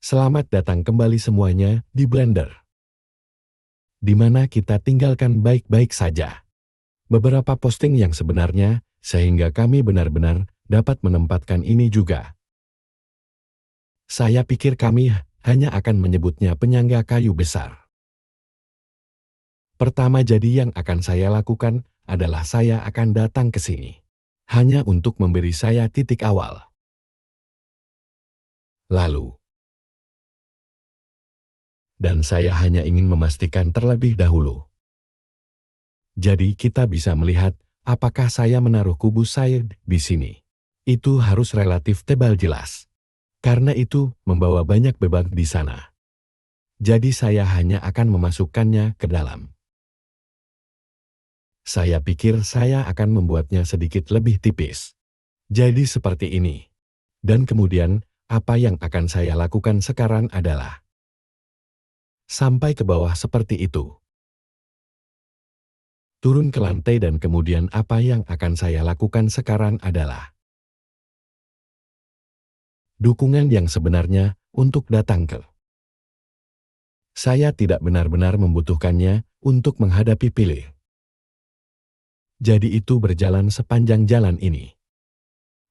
Selamat datang kembali semuanya di Blender, di mana kita tinggalkan baik-baik saja beberapa posting yang sebenarnya, sehingga kami benar-benar dapat menempatkan ini juga. Saya pikir kami hanya akan menyebutnya penyangga kayu besar. Pertama jadi yang akan saya lakukan adalah saya akan datang ke sini, hanya untuk memberi saya titik awal. Lalu, dan saya hanya ingin memastikan terlebih dahulu. Jadi kita bisa melihat apakah saya menaruh kubus saya di sini. Itu harus relatif tebal jelas. Karena itu membawa banyak beban di sana. Jadi saya hanya akan memasukkannya ke dalam. Saya pikir saya akan membuatnya sedikit lebih tipis. Jadi seperti ini. Dan kemudian, apa yang akan saya lakukan sekarang adalah sampai ke bawah seperti itu. Turun ke lantai dan kemudian apa yang akan saya lakukan sekarang adalah dukungan yang sebenarnya untuk datang ke. Saya tidak benar-benar membutuhkannya untuk menghadapi pilih. Jadi itu berjalan sepanjang jalan ini.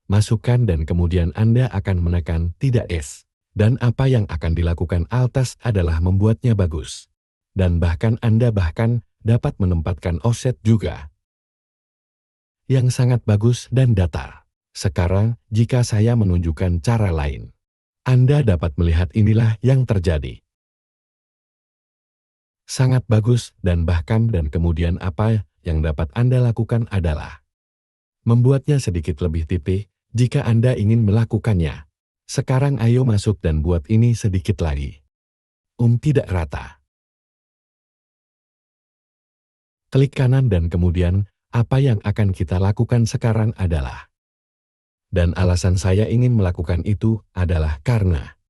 Masukkan dan kemudian Anda akan menekan tidak es. Dan apa yang akan dilakukan Altas adalah membuatnya bagus. Dan bahkan Anda dapat menempatkan offset juga. Yang sangat bagus dan datar. Sekarang, jika saya menunjukkan cara lain, Anda dapat melihat inilah yang terjadi. Sangat bagus dan kemudian apa yang dapat Anda lakukan adalah membuatnya sedikit lebih tipis jika Anda ingin melakukannya. Sekarang ayo masuk dan buat ini sedikit lagi. Tidak rata. Klik kanan dan kemudian apa yang akan kita lakukan sekarang adalah. Dan alasan saya ingin melakukan itu adalah karena.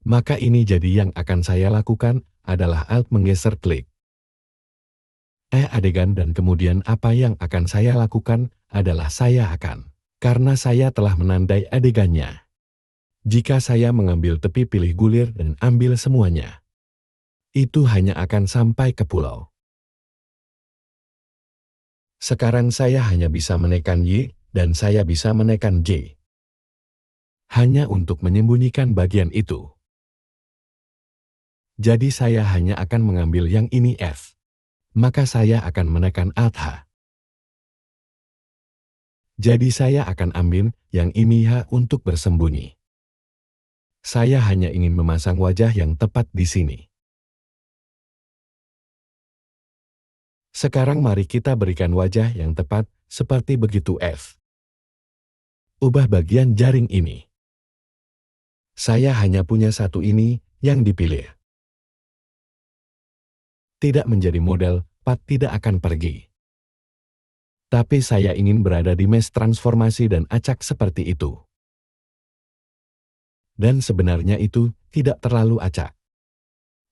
Maka ini jadi yang akan saya lakukan adalah Alt menggeser klik. Adegan dan kemudian apa yang akan saya lakukan adalah saya akan. Karena saya telah menandai adegannya. Jika saya mengambil tepi pilih gulir dan ambil semuanya. Itu hanya akan sampai ke pulau. Sekarang saya hanya bisa menekan Y dan saya bisa menekan J. Hanya untuk menyembunyikan bagian itu. Jadi saya hanya akan mengambil yang ini F. Maka saya akan menekan Alt H. Jadi saya akan ambil yang ini H untuk bersembunyi. Saya hanya ingin memasang wajah yang tepat di sini. Sekarang mari kita berikan wajah yang tepat seperti begitu F. Ubah bagian jaring ini. Saya hanya punya satu ini yang dipilih. Tidak menjadi model, Pat tidak akan pergi. Tapi saya ingin berada di mesh transformasi dan acak seperti itu. Dan sebenarnya itu tidak terlalu acak.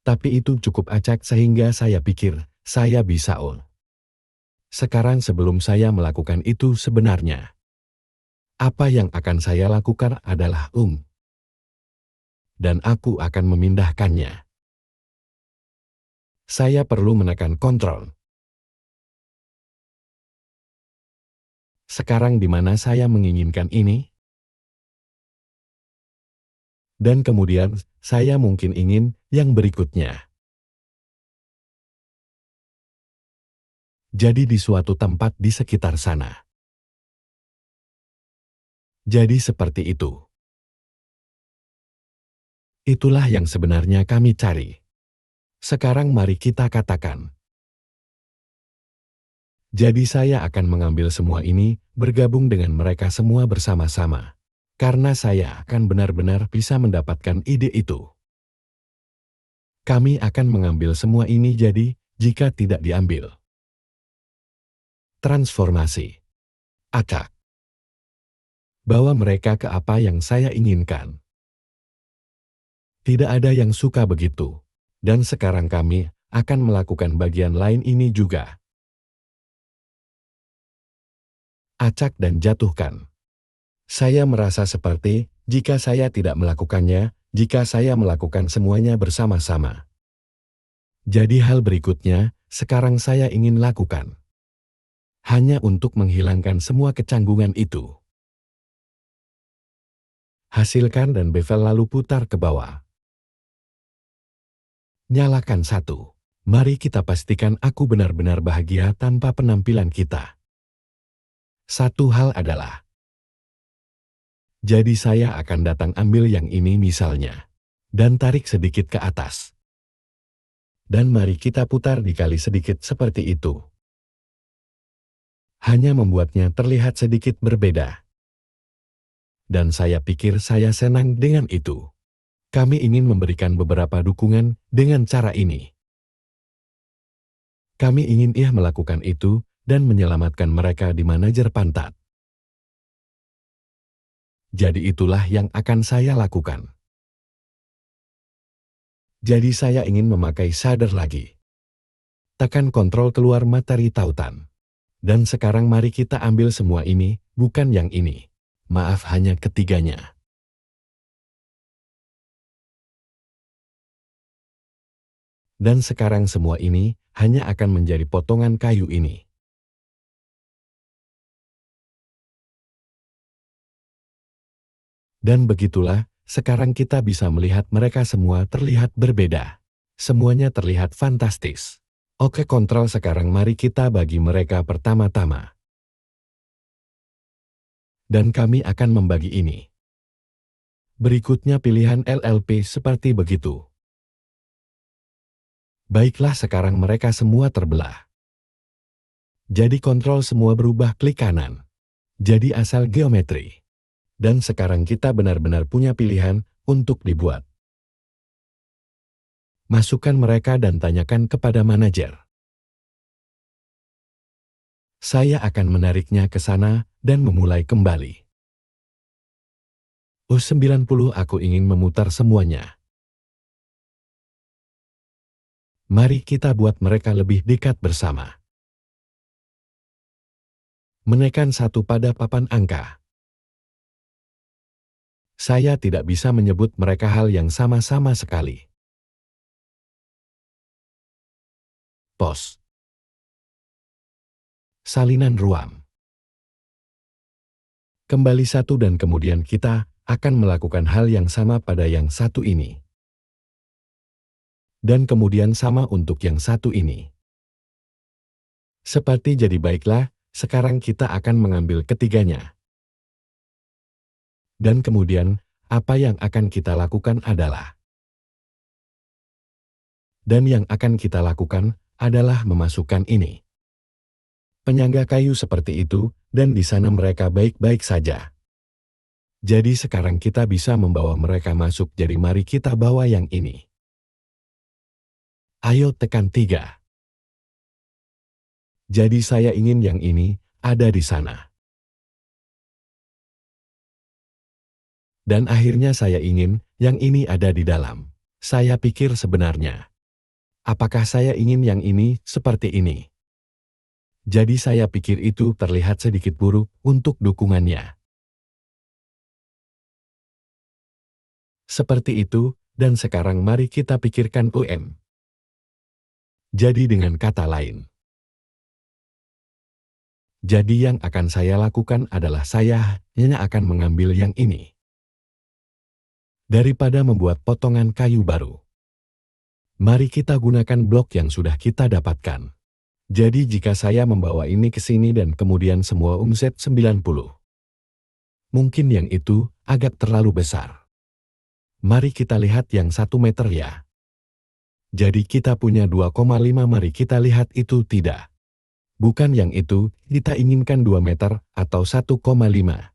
Tapi itu cukup acak sehingga saya pikir saya bisa Sekarang sebelum saya melakukan itu sebenarnya. Apa yang akan saya lakukan adalah Dan aku akan memindahkannya. Saya perlu menekan kontrol. Sekarang di mana saya menginginkan ini? Dan kemudian, saya mungkin ingin yang berikutnya. Jadi di suatu tempat di sekitar sana. Jadi seperti itu. Itulah yang sebenarnya kami cari. Sekarang mari kita katakan. Jadi saya akan mengambil semua ini, bergabung dengan mereka semua bersama-sama. Karena saya akan benar-benar bisa mendapatkan ide itu. Kami akan mengambil semua ini jadi, jika tidak diambil. Transformasi. Acak. Bawa mereka ke apa yang saya inginkan. Tidak ada yang suka begitu. Dan sekarang kami akan melakukan bagian lain ini juga. Acak dan jatuhkan. Saya merasa seperti, jika saya tidak melakukannya, jika saya melakukan semuanya bersama-sama. Jadi hal berikutnya, sekarang saya ingin lakukan. Hanya untuk menghilangkan semua kecanggungan itu. Hasilkan dan bevel lalu putar ke bawah. Nyalakan 1. Mari kita pastikan aku benar-benar bahagia tanpa penampilan kita. Satu hal adalah, jadi saya akan datang ambil yang ini misalnya. Dan tarik sedikit ke atas. Dan mari kita putar dikali sedikit seperti itu. Hanya membuatnya terlihat sedikit berbeda. Dan saya pikir saya senang dengan itu. Kami ingin memberikan beberapa dukungan dengan cara ini. Kami ingin melakukan itu dan menyelamatkan mereka di manajer pantat. Jadi itulah yang akan saya lakukan. Jadi saya ingin memakai shader lagi. Tekan kontrol keluar materi tautan. Dan sekarang mari kita ambil semua ini, bukan yang ini. Maaf, hanya ketiganya. Dan sekarang semua ini hanya akan menjadi potongan kayu ini. Dan begitulah, sekarang kita bisa melihat mereka semua terlihat berbeda. Semuanya terlihat fantastis. Oke, kontrol sekarang mari kita bagi mereka pertama-tama. Dan kami akan membagi ini. Berikutnya pilihan LLP seperti begitu. Baiklah, sekarang mereka semua terbelah. Jadi kontrol semua berubah klik kanan. Jadi asal geometri. Dan sekarang kita benar-benar punya pilihan untuk dibuat. Masukkan mereka dan tanyakan kepada manajer. Saya akan menariknya ke sana dan memulai kembali. 90 aku ingin memutar semuanya. Mari kita buat mereka lebih dekat bersama. Menekan 1 pada papan angka. Saya tidak bisa menyebut mereka hal yang sama-sama sekali. Pos. Salinan ruam. Kembali 1 dan kemudian kita akan melakukan hal yang sama pada yang satu ini. Dan kemudian sama untuk yang satu ini. Seperti jadi baiklah, sekarang kita akan mengambil ketiganya. Dan kemudian, apa yang akan kita lakukan adalah. Dan yang akan kita lakukan adalah memasukkan ini. Penyangga kayu seperti itu, dan di sana mereka baik-baik saja. Jadi sekarang kita bisa membawa mereka masuk, jadi mari kita bawa yang ini. Ayo tekan 3. Jadi saya ingin yang ini ada di sana. Dan akhirnya saya ingin yang ini ada di dalam. Saya pikir sebenarnya. Apakah saya ingin yang ini seperti ini? Jadi saya pikir itu terlihat sedikit buruk untuk dukungannya. Seperti itu, dan sekarang mari kita pikirkan UM. Jadi dengan kata lain. Jadi yang akan saya lakukan adalah saya hanya akan mengambil yang ini. Daripada membuat potongan kayu baru. Mari kita gunakan blok yang sudah kita dapatkan. Jadi jika saya membawa ini ke sini dan kemudian semua umset 90. Mungkin yang itu agak terlalu besar. Mari kita lihat yang 1 meter ya. Jadi kita punya 2,5, mari kita lihat itu tidak. Bukan yang itu, kita inginkan 2 meter atau 1,5.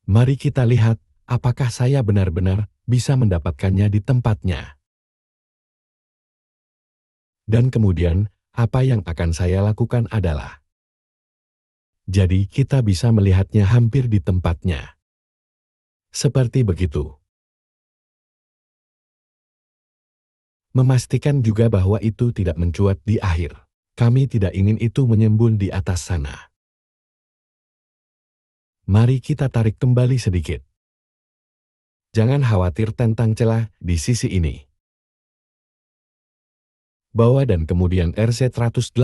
Mari kita lihat, apakah saya benar-benar bisa mendapatkannya di tempatnya. Dan kemudian, apa yang akan saya lakukan adalah. Jadi kita bisa melihatnya hampir di tempatnya. Seperti begitu. Memastikan juga bahwa itu tidak mencuat di akhir. Kami tidak ingin itu menyembul di atas sana. Mari kita tarik kembali sedikit. Jangan khawatir tentang celah di sisi ini. Bawa dan kemudian RC 180.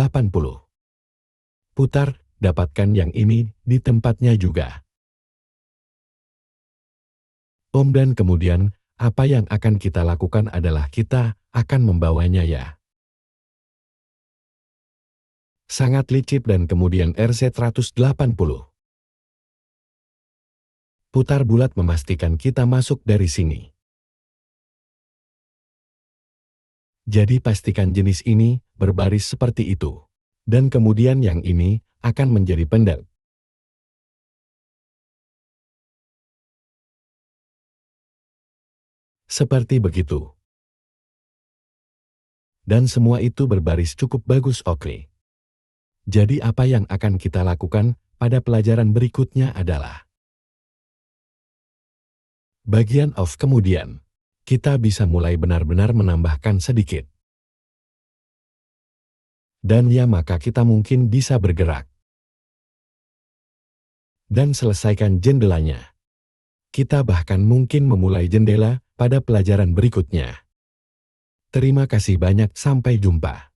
Putar, dapatkan yang ini di tempatnya juga. Dan kemudian, apa yang akan kita lakukan adalah kita akan membawanya ya. Sangat licin dan kemudian RC 180. Putar bulat memastikan kita masuk dari sini. Jadi pastikan jenis ini berbaris seperti itu. Dan kemudian yang ini akan menjadi pendet. Seperti begitu. Dan semua itu berbaris cukup bagus, oke. Jadi apa yang akan kita lakukan pada pelajaran berikutnya adalah bagian off kemudian. Kita bisa mulai benar-benar menambahkan sedikit. Dan ya maka kita mungkin bisa bergerak. Dan selesaikan jendelanya. Kita bahkan mungkin memulai jendela pada pelajaran berikutnya. Terima kasih banyak, sampai jumpa.